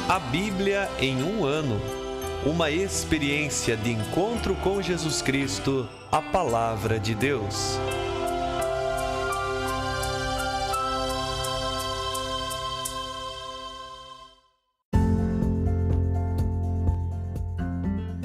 A Bíblia em um ano. Uma experiência de encontro com Jesus Cristo, a Palavra de Deus.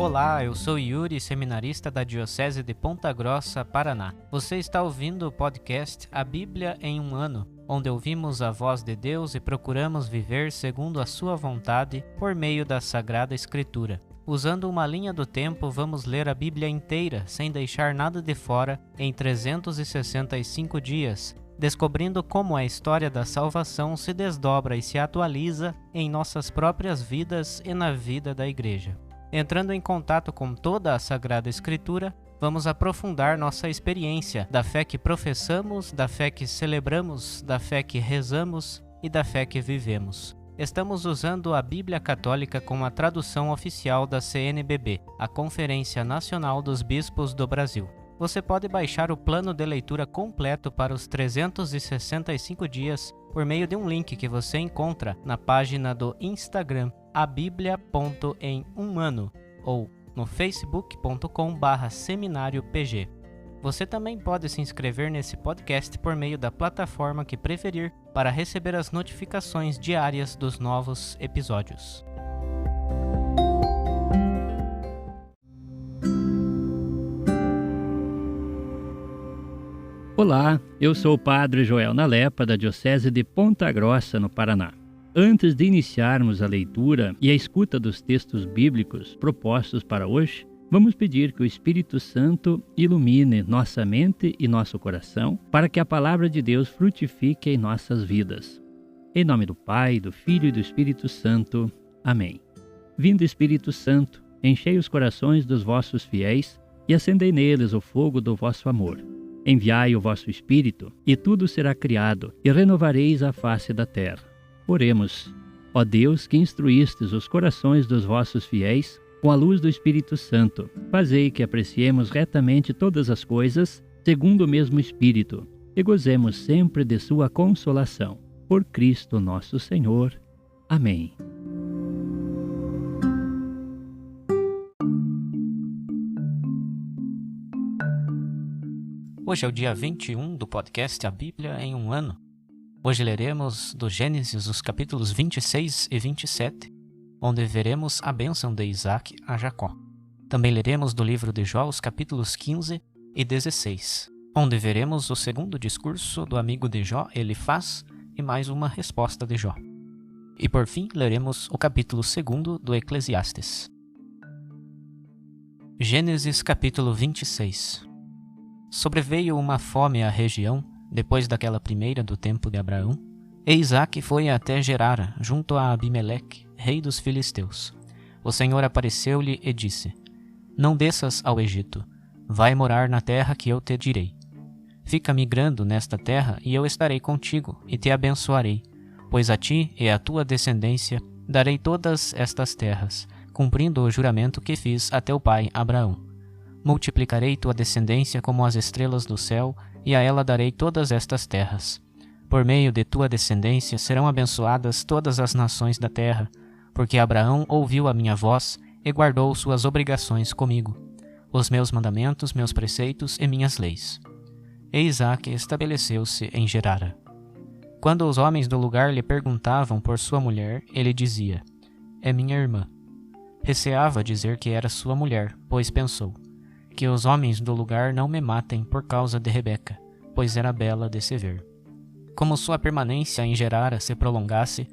Olá, eu sou Yuri, seminarista da Diocese de Ponta Grossa, Paraná. Você está ouvindo o podcast A Bíblia em um ano, onde ouvimos a voz de Deus e procuramos viver segundo a sua vontade por meio da Sagrada Escritura. Usando uma linha do tempo, vamos ler a Bíblia inteira, sem deixar nada de fora, em 365 dias, descobrindo como a história da salvação se desdobra e se atualiza em nossas próprias vidas e na vida da Igreja. Entrando em contato com toda a Sagrada Escritura, vamos aprofundar nossa experiência da fé que professamos, da fé que celebramos, da fé que rezamos e da fé que vivemos. Estamos usando a Bíblia Católica como a tradução oficial da CNBB, a Conferência Nacional dos Bispos do Brasil. Você pode baixar o plano de leitura completo para os 365 dias por meio de um link que você encontra na página do Instagram abiblia.emumano ou no facebook.com/seminariopg. Você também pode se inscrever nesse podcast por meio da plataforma que preferir para receber as notificações diárias dos novos episódios. Olá, eu sou o Padre Joel Nalepa, da Diocese de Ponta Grossa, no Paraná. Antes de iniciarmos a leitura e a escuta dos textos bíblicos propostos para hoje, vamos pedir que o Espírito Santo ilumine nossa mente e nosso coração para que a palavra de Deus frutifique em nossas vidas. Em nome do Pai, do Filho e do Espírito Santo. Amém. Vindo Espírito Santo, enchei os corações dos vossos fiéis e acendei neles o fogo do vosso amor. Enviai o vosso Espírito, e tudo será criado, e renovareis a face da terra. Oremos. Ó Deus, que instruístes os corações dos vossos fiéis com a luz do Espírito Santo, fazei que apreciemos retamente todas as coisas, segundo o mesmo Espírito, e gozemos sempre de sua consolação. Por Cristo nosso Senhor. Amém. Hoje é o dia 21 do podcast A Bíblia em um ano. Hoje leremos do Gênesis os capítulos 26 e 27, onde veremos a bênção de Isaac a Jacó. Também leremos do livro de Jó os capítulos 15 e 16, onde veremos o segundo discurso do amigo de Jó, Elifaz, e mais uma resposta de Jó. E por fim, leremos o capítulo 2 do Eclesiastes. Gênesis capítulo 26. Sobreveio uma fome à região, depois daquela primeira do tempo de Abraão, e Isaque foi até Gerara, junto a Abimeleque, rei dos filisteus. O Senhor apareceu-lhe e disse: Não desças ao Egito, vai morar na terra que eu te direi. Fica migrando nesta terra, e eu estarei contigo, e te abençoarei, pois a ti e à tua descendência darei todas estas terras, cumprindo o juramento que fiz a teu pai Abraão. Multiplicarei tua descendência como as estrelas do céu, e a ela darei todas estas terras. Por meio de tua descendência serão abençoadas todas as nações da terra, porque Abraão ouviu a minha voz e guardou suas obrigações comigo, os meus mandamentos, meus preceitos e minhas leis. E Isaque estabeleceu-se em Gerara. Quando os homens do lugar lhe perguntavam por sua mulher, ele dizia: É minha irmã. Receava dizer que era sua mulher, pois pensou: que os homens do lugar não me matem por causa de Rebeca, pois era bela de se ver. Como sua permanência em Gerara se prolongasse,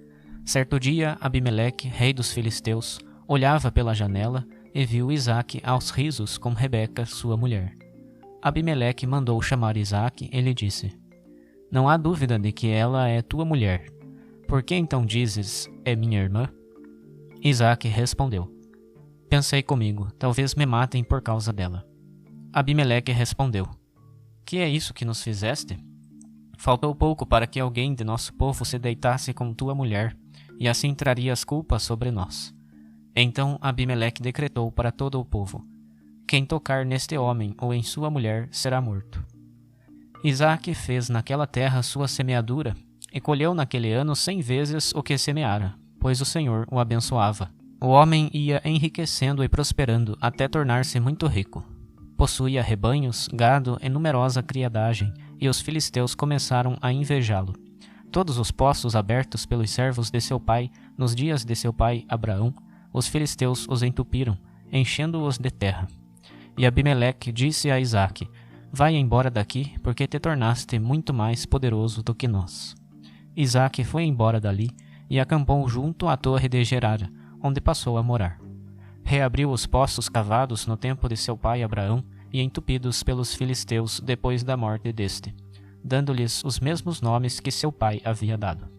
certo dia Abimeleque, rei dos filisteus, olhava pela janela e viu Isaque aos risos com Rebeca, sua mulher. Abimeleque mandou chamar Isaque e lhe disse: Não há dúvida de que ela é tua mulher. Por que então dizes, é minha irmã? Isaque respondeu: Pensei comigo, talvez me matem por causa dela. Abimeleque respondeu: Que é isso que nos fizeste? Faltou pouco para que alguém de nosso povo se deitasse com tua mulher, e assim traria as culpas sobre nós. Então Abimeleque decretou para todo o povo: Quem tocar neste homem ou em sua mulher será morto. Isaque fez naquela terra sua semeadura, e colheu naquele ano 100 vezes o que semeara, pois o Senhor o abençoava. O homem ia enriquecendo e prosperando até tornar-se muito rico. Possuía rebanhos, gado e numerosa criadagem, e os filisteus começaram a invejá-lo. Todos os poços abertos pelos servos de seu pai, nos dias de seu pai Abraão, os filisteus os entupiram, enchendo-os de terra. E Abimeleque disse a Isaque: Vai embora daqui, porque te tornaste muito mais poderoso do que nós. Isaque foi embora dali e acampou junto à torre de Gerara, onde passou a morar. Reabriu os poços cavados no tempo de seu pai Abraão e entupidos pelos filisteus depois da morte deste, dando-lhes os mesmos nomes que seu pai havia dado.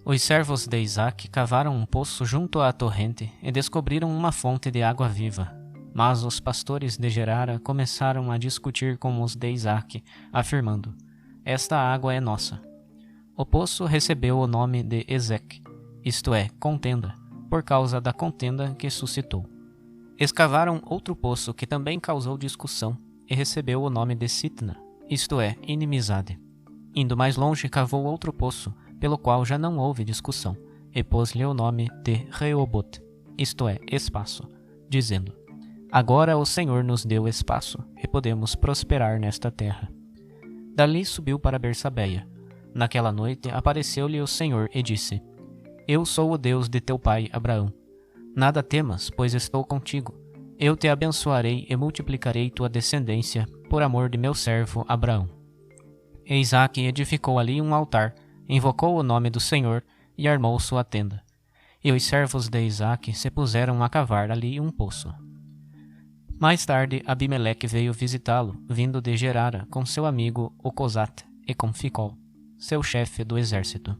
Os servos de Isaque cavaram um poço junto à torrente e descobriram uma fonte de água viva. Mas os pastores de Gerara começaram a discutir com os de Isaque, afirmando: Esta água é nossa. O poço recebeu o nome de Ezeque, isto é, contenda, por causa da contenda que suscitou. Escavaram outro poço que também causou discussão e recebeu o nome de Sitna, isto é, inimizade. Indo mais longe, cavou outro poço, pelo qual já não houve discussão, e pôs-lhe o nome de Rehobote, isto é, espaço, dizendo: Agora o Senhor nos deu espaço, e podemos prosperar nesta terra. Dali subiu para Bersabeia. Naquela noite apareceu-lhe o Senhor e disse: Eu sou o Deus de teu pai Abraão. Nada temas, pois estou contigo. Eu te abençoarei e multiplicarei tua descendência, por amor de meu servo Abraão. E Isaque edificou ali um altar, invocou o nome do Senhor e armou sua tenda. E os servos de Isaque se puseram a cavar ali um poço. Mais tarde, Abimeleque veio visitá-lo, vindo de Gerara, com seu amigo Ocosate e com Ficol, seu chefe do exército.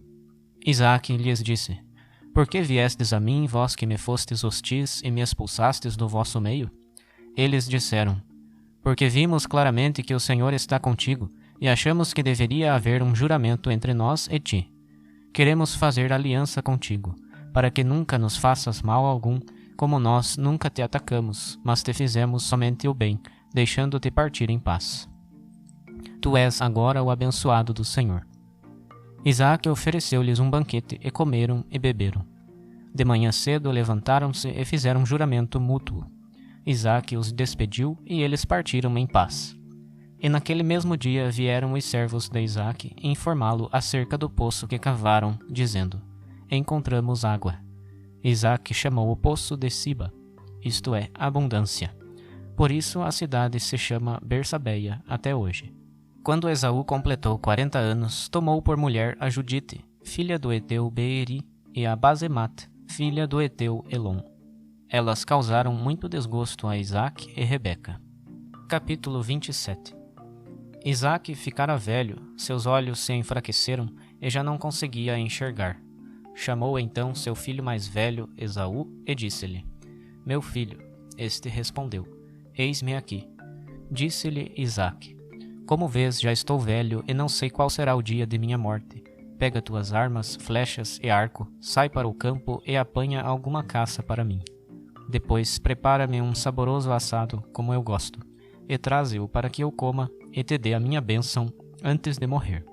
Isaque lhes disse: Por que viestes a mim, vós que me fostes hostis e me expulsastes do vosso meio? Eles disseram: Porque vimos claramente que o Senhor está contigo, e achamos que deveria haver um juramento entre nós e ti. Queremos fazer aliança contigo, para que nunca nos faças mal algum, como nós nunca te atacamos, mas te fizemos somente o bem, deixando-te partir em paz. Tu és agora o abençoado do Senhor. Isaque ofereceu-lhes um banquete, e comeram e beberam. De manhã cedo levantaram-se e fizeram um juramento mútuo. Isaque os despediu, e eles partiram em paz. E naquele mesmo dia vieram os servos de Isaque informá-lo acerca do poço que cavaram, dizendo: Encontramos água. Isaque chamou o poço de Siba, isto é, abundância. Por isso a cidade se chama Bersabeia até hoje. Quando Esaú completou 40 anos, tomou por mulher a Judite, filha do heteu Beeri, e a Basemate, filha do heteu Elon. Elas causaram muito desgosto a Isaque e Rebeca. Capítulo 27. Isaque ficara velho, seus olhos se enfraqueceram e já não conseguia enxergar. Chamou então seu filho mais velho, Esaú, e disse-lhe: Meu filho. Este respondeu: Eis-me aqui. Disse-lhe Isaque: Como vês, já estou velho e não sei qual será o dia de minha morte. Pega tuas armas, flechas e arco, sai para o campo e apanha alguma caça para mim. Depois prepara-me um saboroso assado, como eu gosto, e traze-o para que eu coma e te dê a minha bênção antes de morrer.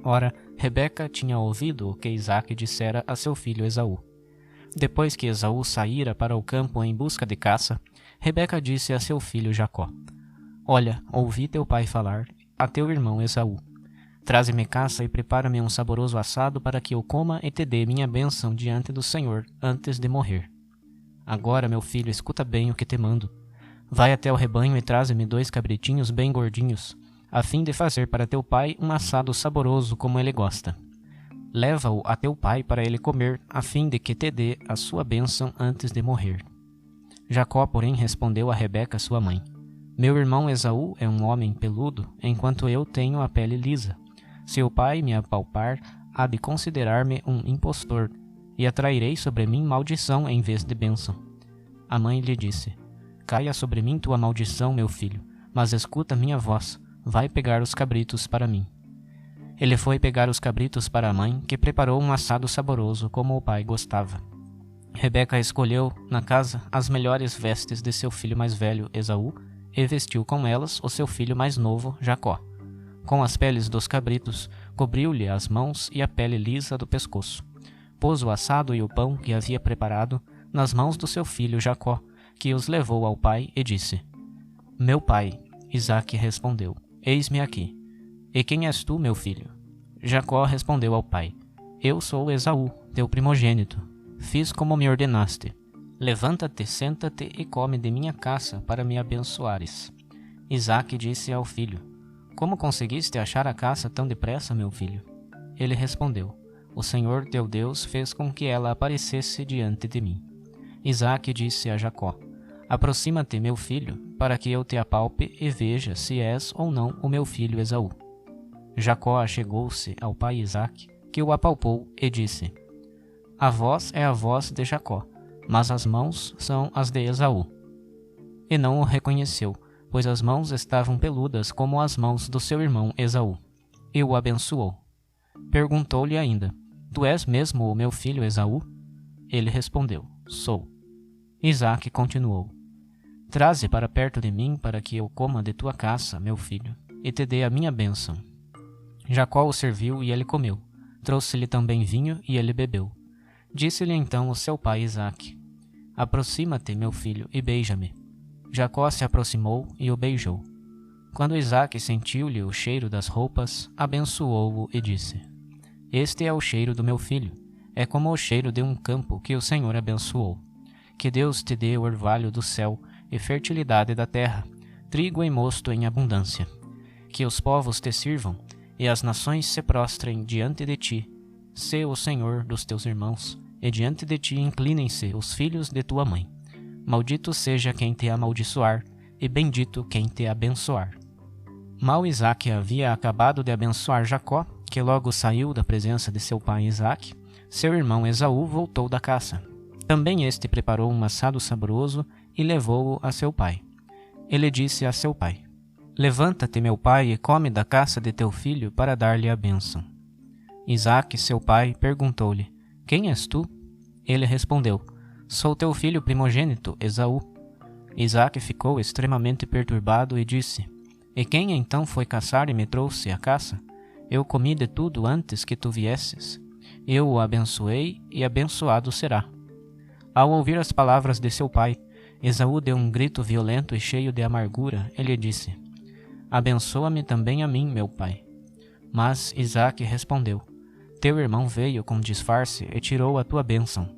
Ora, Rebeca tinha ouvido o que Isaque dissera a seu filho Esaú. Depois que Esaú saíra para o campo em busca de caça, Rebeca disse a seu filho Jacó: Olha, ouvi teu pai falar a teu irmão Esaú. Traze-me caça e prepara-me um saboroso assado para que eu coma e te dê minha bênção diante do Senhor antes de morrer. Agora, meu filho, escuta bem o que te mando. Vai até o rebanho e traze-me 2 cabritinhos bem gordinhos, a fim de fazer para teu pai um assado saboroso como ele gosta. Leva-o a teu pai para ele comer, a fim de que te dê a sua bênção antes de morrer. Jacó, porém, respondeu a Rebeca, sua mãe: Meu irmão Esaú é um homem peludo, enquanto eu tenho a pele lisa. Se o pai me apalpar, há de considerar-me um impostor, e atrairei sobre mim maldição em vez de bênção. A mãe lhe disse: Caia sobre mim tua maldição, meu filho, mas escuta minha voz, vai pegar os cabritos para mim. Ele foi pegar os cabritos para a mãe, que preparou um assado saboroso como o pai gostava. Rebeca escolheu, na casa, as melhores vestes de seu filho mais velho, Esaú, e vestiu com elas o seu filho mais novo, Jacó. Com as peles dos cabritos, cobriu-lhe as mãos e a pele lisa do pescoço. pôs o assado e o pão que havia preparado nas mãos do seu filho Jacó, que os levou ao pai e disse: Meu pai. Isaque respondeu: Eis-me aqui. E quem és tu, meu filho? Jacó respondeu ao pai: Eu sou Esaú, teu primogênito. Fiz como me ordenaste. Levanta-te, senta-te e come de minha caça para me abençoares. Isaque disse ao filho: Como conseguiste achar a caça tão depressa, meu filho? Ele respondeu: O Senhor teu Deus fez com que ela aparecesse diante de mim. Isaque disse a Jacó: Aproxima-te, meu filho, para que eu te apalpe e veja se és ou não o meu filho Esaú. Jacó achegou-se ao pai Isaque, que o apalpou e disse: A voz é a voz de Jacó, mas as mãos são as de Esaú. E não o reconheceu, pois as mãos estavam peludas como as mãos do seu irmão Esaú. E o abençoou. Perguntou-lhe ainda: Tu és mesmo o meu filho Esaú? Ele respondeu: Sou. Isaque continuou: Traze para perto de mim para que eu coma de tua caça, meu filho, e te dê a minha bênção. Jacó o serviu e ele comeu. Trouxe-lhe também vinho e ele bebeu. Disse-lhe então o seu pai Isaque: Aproxima-te, meu filho, e beija-me. Jacó se aproximou e o beijou. Quando Isaque sentiu-lhe o cheiro das roupas, abençoou-o e disse: Este é o cheiro do meu filho. É como o cheiro de um campo que o Senhor abençoou. Que Deus te dê o orvalho do céu e fertilidade da terra, trigo e mosto em abundância. Que os povos te sirvam e as nações se prostrem diante de ti. Sê o Senhor dos teus irmãos, e diante de ti inclinem-se os filhos de tua mãe. Maldito seja quem te amaldiçoar, e bendito quem te abençoar. Mal Isaque havia acabado de abençoar Jacó, que logo saiu da presença de seu pai Isaque, seu irmão Esaú voltou da caça. Também este preparou um assado saboroso e levou-o a seu pai. Ele disse a seu pai: Levanta-te, meu pai, e come da caça de teu filho para dar-lhe a bênção. Isaque, seu pai, perguntou-lhe: Quem és tu? Ele respondeu: Sou teu filho primogênito, Esaú. Isaque ficou extremamente perturbado e disse: E quem então foi caçar e me trouxe a caça? Eu comi de tudo antes que tu viesses. Eu o abençoei e abençoado será. Ao ouvir as palavras de seu pai, Esaú deu um grito violento e cheio de amargura. Ele disse: Abençoa-me também a mim, meu pai. Mas Isaque respondeu: Teu irmão veio com disfarce e tirou a tua bênção.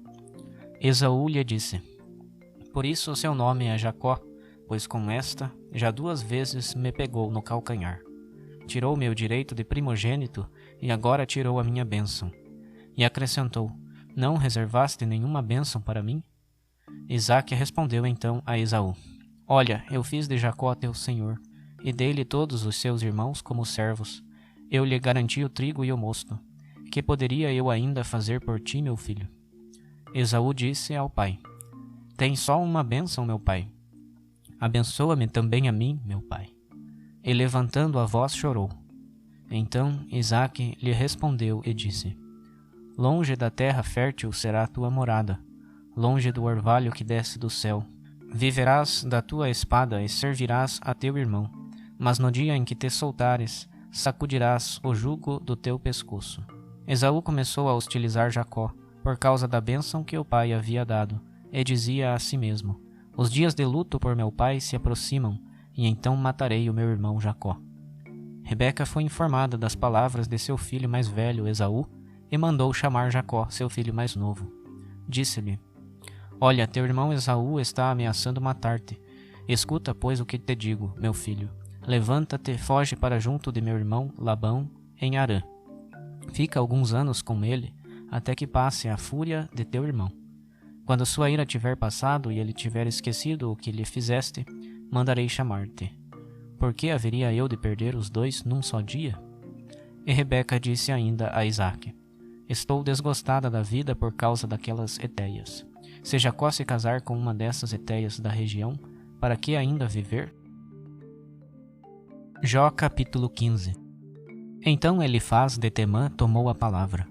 Esaú lhe disse: Por isso seu nome é Jacó, pois com esta já 2 vezes me pegou no calcanhar. Tirou meu direito de primogênito e agora tirou a minha bênção. E acrescentou: Não reservaste nenhuma bênção para mim? Isaque respondeu então a Esaú: Olha, eu fiz de Jacó teu senhor, e dei-lhe todos os seus irmãos como servos. Eu lhe garanti o trigo e o mosto. Que poderia eu ainda fazer por ti, meu filho? Esaú disse ao pai: Tens só uma bênção, meu pai. Abençoa-me também a mim, meu pai. E levantando a voz chorou. Então Isaque lhe respondeu e disse: Longe da terra fértil será a tua morada, longe do orvalho que desce do céu. Viverás da tua espada e servirás a teu irmão, mas no dia em que te soltares, sacudirás o jugo do teu pescoço. Esaú começou a hostilizar Jacó, por causa da bênção que o pai havia dado, e dizia a si mesmo: Os dias de luto por meu pai se aproximam, e então matarei o meu irmão Jacó. Rebeca foi informada das palavras de seu filho mais velho, Esaú, e mandou chamar Jacó, seu filho mais novo. Disse-lhe: Olha, teu irmão Esaú está ameaçando matar-te. Escuta, pois, o que te digo, meu filho. Levanta-te, foge para junto de meu irmão Labão, em Harã. Fica alguns anos com ele, até que passe a fúria de teu irmão. Quando sua ira tiver passado e ele tiver esquecido o que lhe fizeste, mandarei chamar-te. Por que haveria eu de perder os 2 num só dia? E Rebeca disse ainda a Isaque: Estou desgostada da vida por causa daquelas Eteias. Se Jacó se casar com uma dessas Eteias da região, para que ainda viver? Jó capítulo 15. Então Elifaz de Temã tomou a palavra.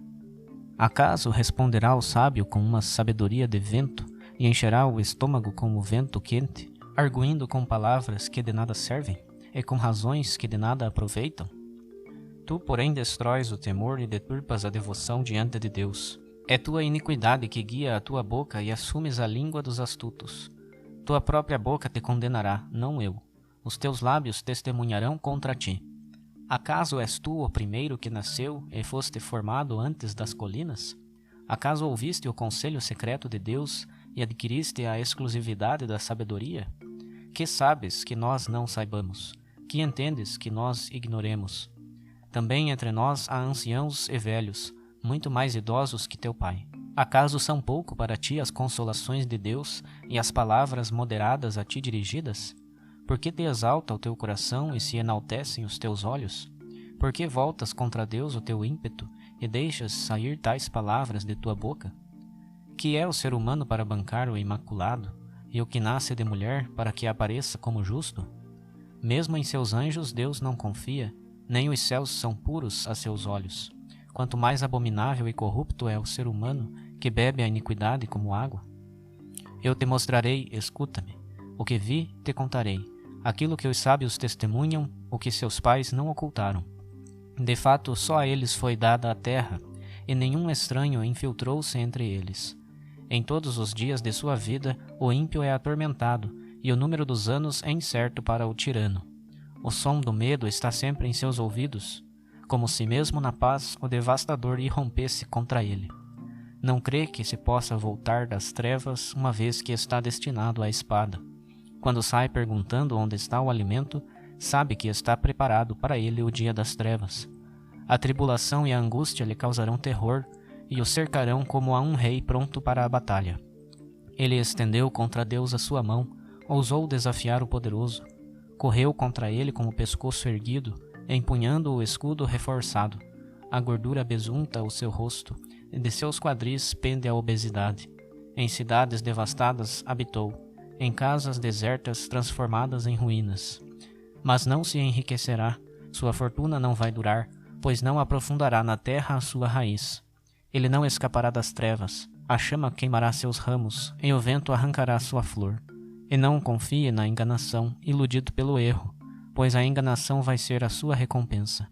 Acaso responderá o sábio com uma sabedoria de vento e encherá o estômago com o vento quente, arguindo com palavras que de nada servem e com razões que de nada aproveitam? Tu, porém, destróis o temor e deturpas a devoção diante de Deus. É tua iniquidade que guia a tua boca e assumes a língua dos astutos. Tua própria boca te condenará, não eu. Os teus lábios testemunharão contra ti. Acaso és tu o primeiro que nasceu e foste formado antes das colinas? Acaso ouviste o conselho secreto de Deus e adquiriste a exclusividade da sabedoria? Que sabes que nós não saibamos? Que entendes que nós ignoremos? Também entre nós há anciãos e velhos, muito mais idosos que teu pai. Acaso são pouco para ti as consolações de Deus e as palavras moderadas a ti dirigidas? Por que te exalta o teu coração e se enaltecem os teus olhos? Por que voltas contra Deus o teu ímpeto e deixas sair tais palavras de tua boca? Que é o ser humano para bancar o imaculado, e o que nasce de mulher para que apareça como justo? Mesmo em seus anjos Deus não confia, nem os céus são puros a seus olhos. Quanto mais abominável e corrupto é o ser humano, que bebe a iniquidade como água. Eu te mostrarei, escuta-me. O que vi, te contarei. Aquilo que os sábios testemunham, o que seus pais não ocultaram. De fato, só a eles foi dada a terra, e nenhum estranho infiltrou-se entre eles. Em todos os dias de sua vida, o ímpio é atormentado, e o número dos anos é incerto para o tirano. O som do medo está sempre em seus ouvidos, como se mesmo na paz o devastador irrompesse contra ele. Não crê que se possa voltar das trevas uma vez que está destinado à espada. Quando sai perguntando onde está o alimento, sabe que está preparado para ele o dia das trevas. A tribulação e a angústia lhe causarão terror e o cercarão como a um rei pronto para a batalha. Ele estendeu contra Deus a sua mão, ousou desafiar o poderoso, correu contra ele com o pescoço erguido, empunhando o escudo reforçado. A gordura besunta o seu rosto, e de seus quadris pende a obesidade. Em cidades devastadas habitou, em casas desertas transformadas em ruínas. Mas não se enriquecerá, sua fortuna não vai durar, pois não aprofundará na terra a sua raiz. Ele não escapará das trevas, a chama queimará seus ramos, e o vento arrancará sua flor. E não confie na enganação, iludido pelo erro, pois a enganação vai ser a sua recompensa.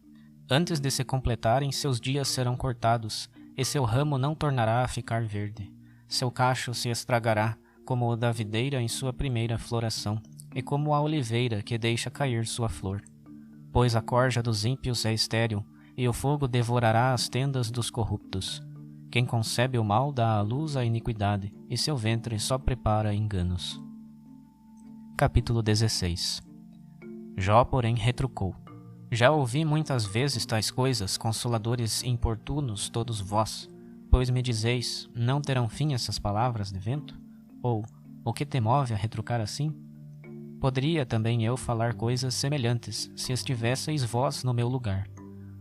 Antes de se completarem, seus dias serão cortados, e seu ramo não tornará a ficar verde. Seu cacho se estragará, como o da videira em sua primeira floração, e como a oliveira que deixa cair sua flor. Pois a corja dos ímpios é estéril, e o fogo devorará as tendas dos corruptos. Quem concebe o mal dá à luz a iniquidade, e seu ventre só prepara enganos. Capítulo 16. Jó, porém, retrucou: Já ouvi muitas vezes tais coisas, consoladores importunos todos vós, pois me dizeis, não terão fim essas palavras de vento? Ou, o que te move a retrucar assim? Poderia também eu falar coisas semelhantes, se estivesseis vós no meu lugar.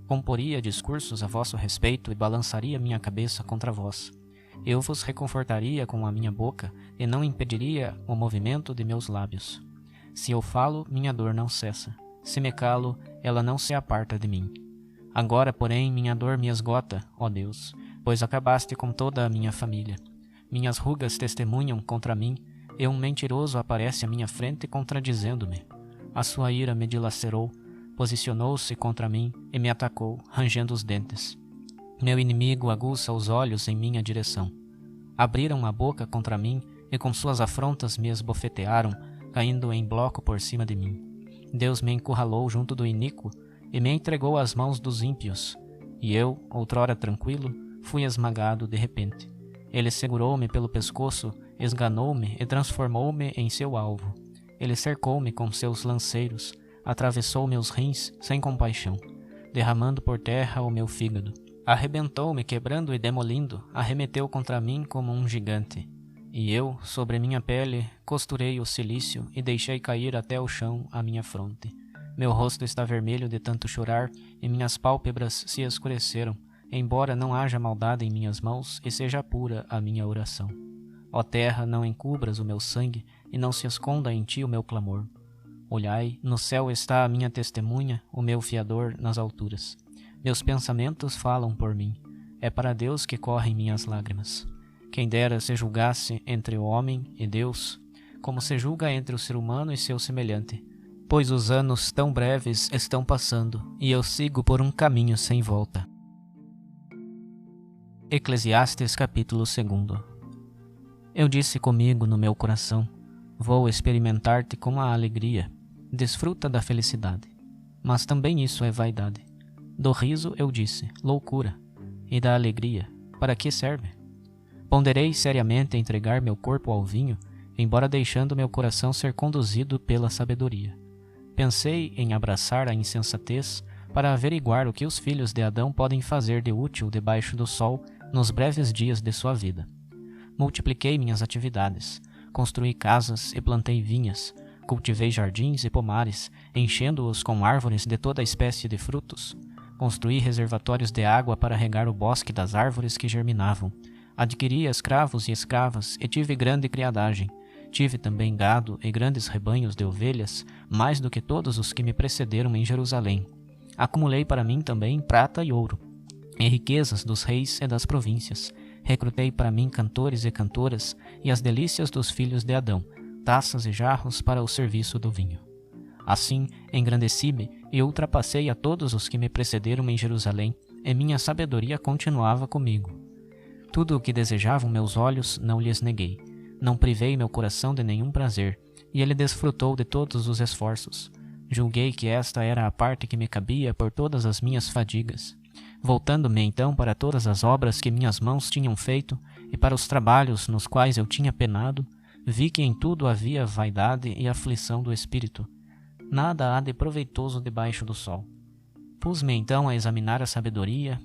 Comporia discursos a vosso respeito e balançaria minha cabeça contra vós. Eu vos reconfortaria com a minha boca e não impediria o movimento de meus lábios. Se eu falo, minha dor não cessa. Se me calo, ela não se aparta de mim. Agora, porém, minha dor me esgota, ó Deus, pois acabaste com toda a minha família. Minhas rugas testemunham contra mim, e um mentiroso aparece à minha frente contradizendo-me. A sua ira me dilacerou, posicionou-se contra mim e me atacou, rangendo os dentes. Meu inimigo aguça os olhos em minha direção. Abriram a boca contra mim e com suas afrontas me esbofetearam, caindo em bloco por cima de mim. Deus me encurralou junto do iníquo e me entregou às mãos dos ímpios. E eu, outrora tranquilo, fui esmagado de repente. Ele segurou-me pelo pescoço, esganou-me e transformou-me em seu alvo. Ele cercou-me com seus lanceiros, atravessou meus rins sem compaixão, derramando por terra o meu fígado. Arrebentou-me, quebrando e demolindo, arremeteu contra mim como um gigante. E eu, sobre minha pele, costurei o cilício e deixei cair até o chão a minha fronte. Meu rosto está vermelho de tanto chorar e minhas pálpebras se escureceram, embora não haja maldade em minhas mãos e seja pura a minha oração. Ó terra, não encubras o meu sangue e não se esconda em ti o meu clamor. Olhai, no céu está a minha testemunha, o meu fiador nas alturas. Meus pensamentos falam por mim. É para Deus que correm minhas lágrimas. Quem dera se julgasse entre o homem e Deus, como se julga entre o ser humano e seu semelhante. Pois os anos tão breves estão passando, e eu sigo por um caminho sem volta. Eclesiastes capítulo 2. Eu disse comigo no meu coração: vou experimentar-te com a alegria, desfruta da felicidade. Mas também isso é vaidade. Do riso eu disse: loucura. E da alegria, para que serve? Ponderei seriamente entregar meu corpo ao vinho, embora deixando meu coração ser conduzido pela sabedoria. Pensei em abraçar a insensatez para averiguar o que os filhos de Adão podem fazer de útil debaixo do sol nos breves dias de sua vida. Multipliquei minhas atividades, construí casas e plantei vinhas, cultivei jardins e pomares, enchendo-os com árvores de toda espécie de frutos. Construí reservatórios de água para regar o bosque das árvores que germinavam. Adquiri escravos e escravas e tive grande criadagem. Tive também gado e grandes rebanhos de ovelhas, mais do que todos os que me precederam em Jerusalém. Acumulei para mim também prata e ouro, e riquezas dos reis e das províncias. Recrutei para mim cantores e cantoras, e as delícias dos filhos de Adão, taças e jarros para o serviço do vinho. Assim, engrandeci-me e ultrapassei a todos os que me precederam em Jerusalém, e minha sabedoria continuava comigo. Tudo o que desejavam meus olhos não lhes neguei. Não privei meu coração de nenhum prazer, e ele desfrutou de todos os esforços. Julguei que esta era a parte que me cabia por todas as minhas fadigas. Voltando-me então para todas as obras que minhas mãos tinham feito e para os trabalhos nos quais eu tinha penado, vi que em tudo havia vaidade e aflição do espírito. Nada há de proveitoso debaixo do sol. Pus-me então a examinar a sabedoria,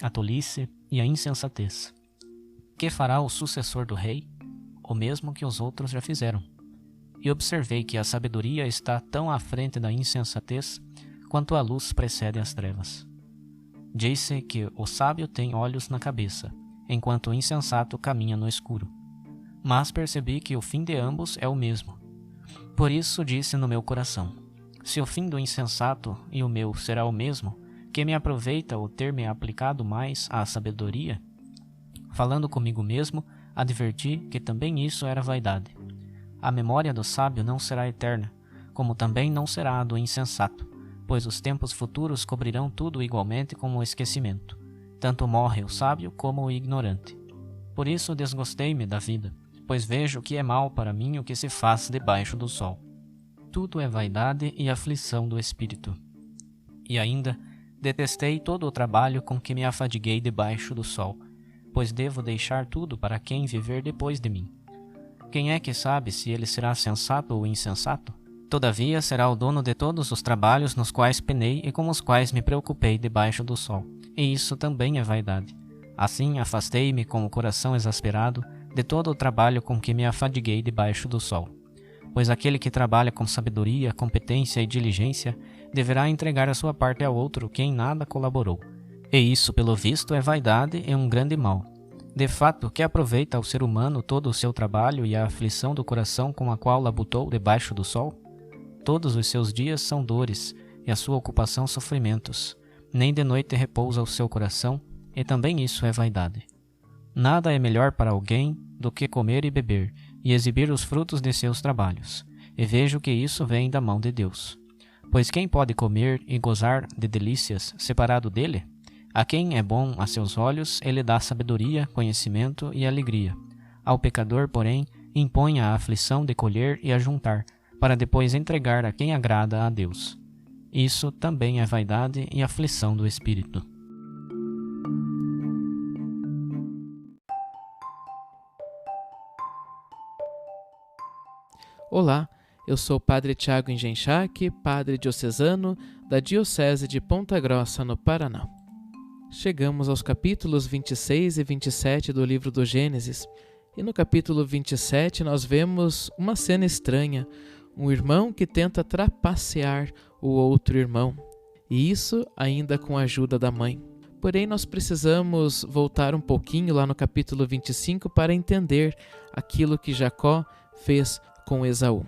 a tolice e a insensatez. Que fará o sucessor do rei? O mesmo que os outros já fizeram. E observei que a sabedoria está tão à frente da insensatez quanto a luz precede as trevas. Disse que o sábio tem olhos na cabeça, enquanto o insensato caminha no escuro. Mas percebi que o fim de ambos é o mesmo. Por isso disse no meu coração: se o fim do insensato e o meu será o mesmo, que me aproveita o ter me aplicado mais à sabedoria? Falando comigo mesmo, adverti que também isso era vaidade. A memória do sábio não será eterna, como também não será a do insensato, pois os tempos futuros cobrirão tudo igualmente com o esquecimento. Tanto morre o sábio como o ignorante. Por isso desgostei-me da vida, pois vejo que é mal para mim o que se faz debaixo do sol. Tudo é vaidade e aflição do espírito. E ainda detestei todo o trabalho com que me afadiguei debaixo do sol, pois devo deixar tudo para quem viver depois de mim. Quem é que sabe se ele será sensato ou insensato? Todavia será o dono de todos os trabalhos nos quais penei e com os quais me preocupei debaixo do sol. E isso também é vaidade. Assim afastei-me com o coração exasperado de todo o trabalho com que me afadiguei debaixo do sol. Pois aquele que trabalha com sabedoria, competência e diligência deverá entregar a sua parte a outro que em nada colaborou. E isso, pelo visto, é vaidade e um grande mal. De fato, que aproveita ao ser humano todo o seu trabalho e a aflição do coração com a qual labutou debaixo do sol? Todos os seus dias são dores, e a sua ocupação sofrimentos. Nem de noite repousa o seu coração, e também isso é vaidade. Nada é melhor para alguém do que comer e beber, e exibir os frutos de seus trabalhos. E vejo que isso vem da mão de Deus. Pois quem pode comer e gozar de delícias separado dele? A quem é bom a seus olhos, ele dá sabedoria, conhecimento e alegria. Ao pecador, porém, impõe a aflição de colher e ajuntar, para depois entregar a quem agrada a Deus. Isso também é vaidade e aflição do espírito. Olá, eu sou o Padre Tiago Engenchac, padre diocesano da Diocese de Ponta Grossa, no Paraná. Chegamos aos capítulos 26 e 27 do livro do Gênesis, e no capítulo 27 nós vemos uma cena estranha, um irmão que tenta trapacear o outro irmão, e isso ainda com a ajuda da mãe. Porém, nós precisamos voltar um pouquinho lá no capítulo 25 para entender aquilo que Jacó fez com Esaú.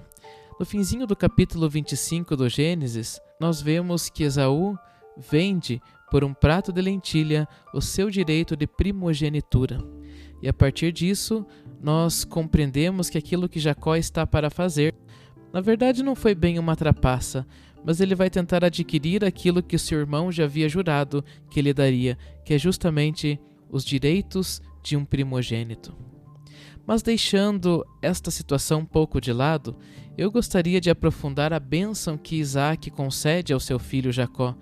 No finzinho do capítulo 25 do Gênesis, nós vemos que Esaú vende por um prato de lentilha o seu direito de primogenitura. E a partir disso, nós compreendemos que aquilo que Jacó está para fazer, na verdade não foi bem uma trapaça, mas ele vai tentar adquirir aquilo que o seu irmão já havia jurado que lhe daria, que é justamente os direitos de um primogênito. Mas deixando esta situação um pouco de lado, eu gostaria de aprofundar a bênção que Isaac concede ao seu filho Jacó.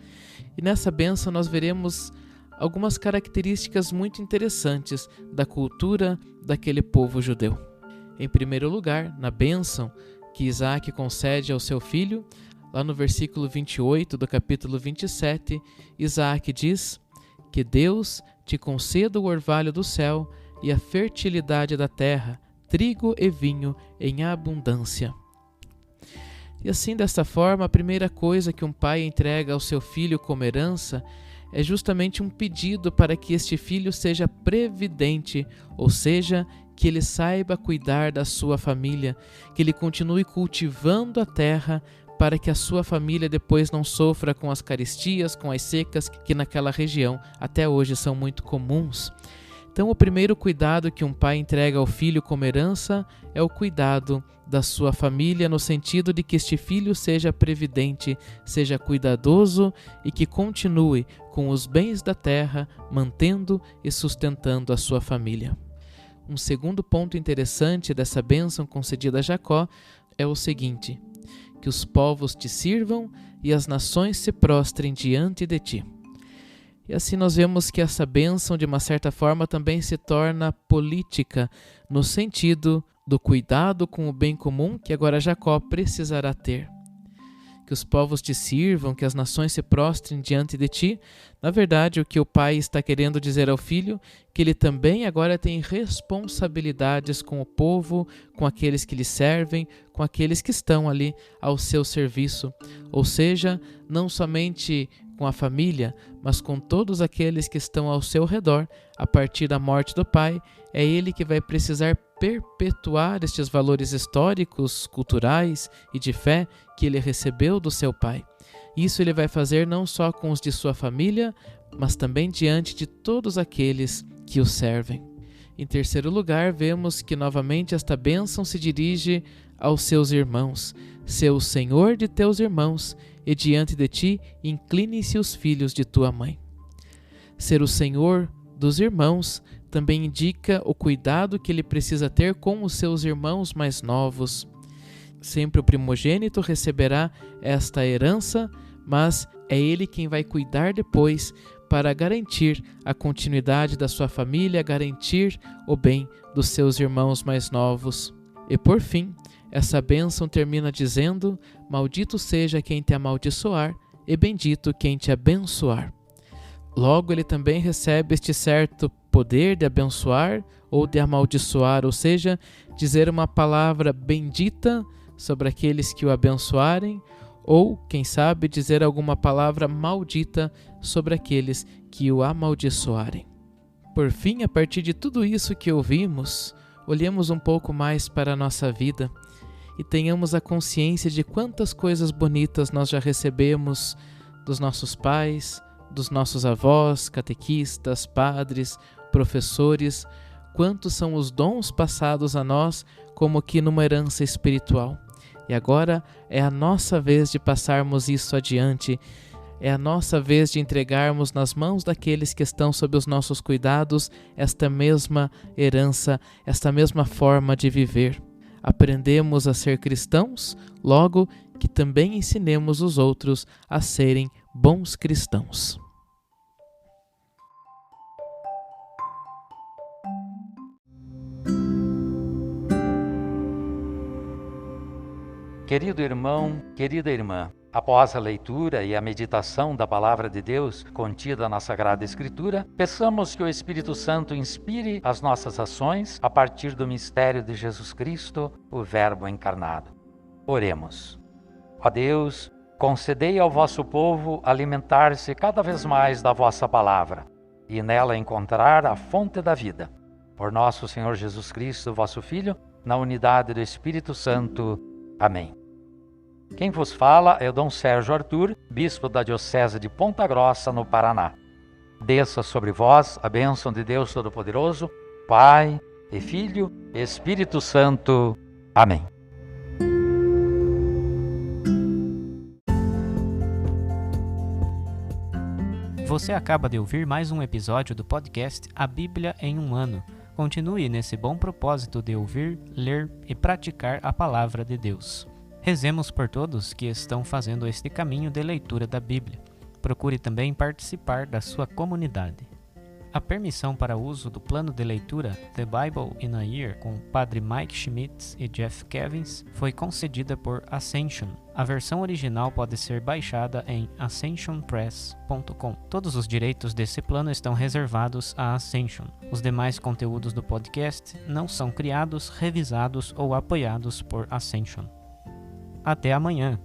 E nessa bênção nós veremos algumas características muito interessantes da cultura daquele povo judeu. Em primeiro lugar, na bênção que Isaac concede ao seu filho, lá no versículo 28 do capítulo 27, Isaac diz: que Deus te conceda o orvalho do céu e a fertilidade da terra, trigo e vinho em abundância. E assim, desta forma, a primeira coisa que um pai entrega ao seu filho como herança é justamente um pedido para que este filho seja previdente, ou seja, que ele saiba cuidar da sua família, que ele continue cultivando a terra para que a sua família depois não sofra com as caristias, com as secas que naquela região até hoje são muito comuns. Então, o primeiro cuidado que um pai entrega ao filho como herança é o cuidado da sua família, no sentido de que este filho seja previdente, seja cuidadoso e que continue com os bens da terra, mantendo e sustentando a sua família. Um segundo ponto interessante dessa bênção concedida a Jacó é o seguinte: que os povos te sirvam e as nações se prostrem diante de ti. E assim nós vemos que essa bênção, de uma certa forma, também se torna política, no sentido do cuidado com o bem comum que agora Jacó precisará ter. Que os povos te sirvam, que as nações se prostrem diante de ti. Na verdade, o que o pai está querendo dizer ao filho, que ele também agora tem responsabilidades com o povo, com aqueles que lhe servem, com aqueles que estão ali ao seu serviço. Ou seja, não somente com a família, mas com todos aqueles que estão ao seu redor. A partir da morte do pai, é ele que vai precisar perpetuar estes valores históricos, culturais e de fé que ele recebeu do seu pai. Isso ele vai fazer não só com os de sua família, mas também diante de todos aqueles que o servem. Em terceiro lugar, vemos que novamente esta bênção se dirige aos seus irmãos. Sê o Senhor de teus irmãos, e diante de ti incline-se os filhos de tua mãe. Ser o Senhor dos irmãos também indica o cuidado que ele precisa ter com os seus irmãos mais novos. Sempre o primogênito receberá esta herança, mas é ele quem vai cuidar depois para garantir a continuidade da sua família, garantir o bem dos seus irmãos mais novos. E por fim, essa bênção termina dizendo: maldito seja quem te amaldiçoar e bendito quem te abençoar. Logo, ele também recebe este certo poder de abençoar ou de amaldiçoar, ou seja, dizer uma palavra bendita sobre aqueles que o abençoarem, ou, quem sabe, dizer alguma palavra maldita sobre aqueles que o amaldiçoarem. Por fim, a partir de tudo isso que ouvimos, olhemos um pouco mais para a nossa vida e tenhamos a consciência de quantas coisas bonitas nós já recebemos dos nossos pais, dos nossos avós, catequistas, padres, professores, quantos são os dons passados a nós como que numa herança espiritual. E agora é a nossa vez de passarmos isso adiante, é a nossa vez de entregarmos nas mãos daqueles que estão sob os nossos cuidados esta mesma herança, esta mesma forma de viver. Aprendemos a ser cristãos, logo que também ensinemos os outros a serem bons cristãos. Querido irmão, querida irmã, após a leitura e a meditação da Palavra de Deus contida na Sagrada Escritura, peçamos que o Espírito Santo inspire as nossas ações a partir do mistério de Jesus Cristo, o Verbo encarnado. Oremos. Ó Deus, concedei ao vosso povo alimentar-se cada vez mais da vossa Palavra e nela encontrar a fonte da vida. Por nosso Senhor Jesus Cristo, vosso Filho, na unidade do Espírito Santo. Amém. Quem vos fala é o Dom Sérgio Arthur, bispo da Diocese de Ponta Grossa, no Paraná. Desça sobre vós a bênção de Deus Todo-Poderoso, Pai e Filho e Espírito Santo. Amém. Você acaba de ouvir mais um episódio do podcast A Bíblia em um Ano. Continue nesse bom propósito de ouvir, ler e praticar a Palavra de Deus. Rezemos por todos que estão fazendo este caminho de leitura da Bíblia. Procure também participar da sua comunidade. A permissão para uso do plano de leitura The Bible in a Year com o Padre Mike Schmitz e Jeff Kevins foi concedida por Ascension. A versão original pode ser baixada em ascensionpress.com. Todos os direitos desse plano estão reservados à Ascension. Os demais conteúdos do podcast não são criados, revisados ou apoiados por Ascension. Até amanhã!